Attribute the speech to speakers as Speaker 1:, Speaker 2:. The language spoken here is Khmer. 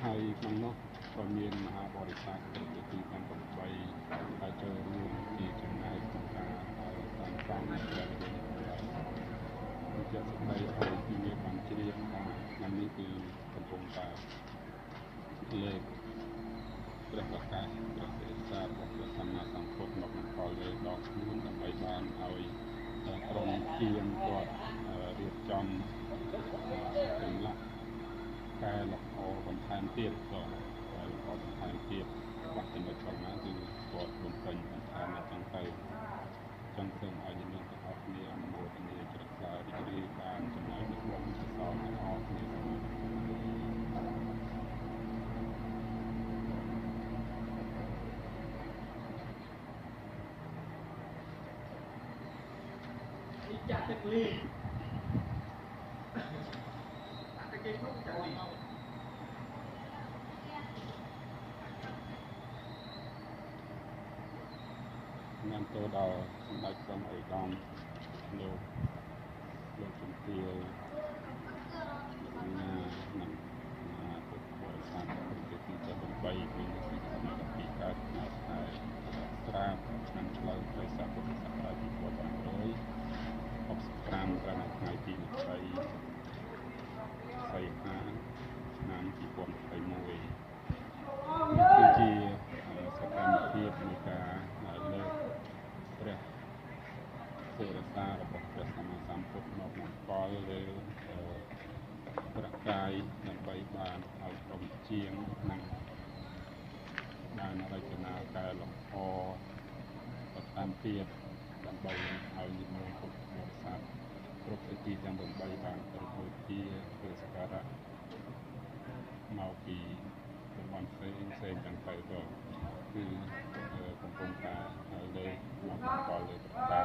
Speaker 1: ហើយក្នុងនោះក៏មានមហាបរិស័ទទីទីទាំង8ហើយចូលរួមជាចំណែកក្នុងការសាងសង់ព្រះវិហារជាក់ស្ដែងហើយទីនេះបានជ្រាបថាថ្ងៃនេះគឺកំពុងតែលើកព្រះប្រកាសព្រះទេវតារបស់ព្រះសម្មាសម្ពុទ្ធមកនគរលើដកខ្លួនដើម្បីបានឲ្យក្រុមជាងគាត់រៀបចំចម្លាក់កែលម្អបន្ថែមទៀតក៏កែលម្អបន្ថែមទៀតបាក់ចំណុចផងណាគឺគាត់បំពេញបន្ថែមអញ្ចឹងទៅចង់សូមឲ្យយើងទាំងអស់គ្នាអនុមោទនាជ្រះថ្លារីករាយបានចំណែកនៃបុណ្យកុសលទាំងអស់គ្នា
Speaker 2: ចាក់ទឹកលីដាក់ទឹកគេក្នុងចាក់លី
Speaker 1: នាំទៅដល់សម្ដេចព្រះអេដាមលោកជំទាវណានឹងពុទ្ធបរិស័ទទីទី8មានពីកើតនៅខែស្រាបឆ្នាំឆ្លូវត្រីស័កពុទ្ធសករាជ2565ត្រឹមថ្ងៃទី20សីហាឆ្នាំ2021គឺជាសកម្មភាពនៃការលើកព្រះសិរសារបស់ព្រះសម្មាសម្ពុទ្ធមកនង្គ័លលើព្រះកាយដើម្បីបានឲ្យក្រុមជាងនិងបានរចនាកែលម្អបន្ថែមទៀតដើម្បីឲ្យនិមន្តពុទ្ធបរិស័ទគ្រប់ទិទីទាំង8បានប្រពៃជាធ្វើសក្ការៈមកពីតំបន់ផ្សេងទាំងទៅក៏គឺកំពុងតែលើកមកនង្គ័លលើព្រះកាយ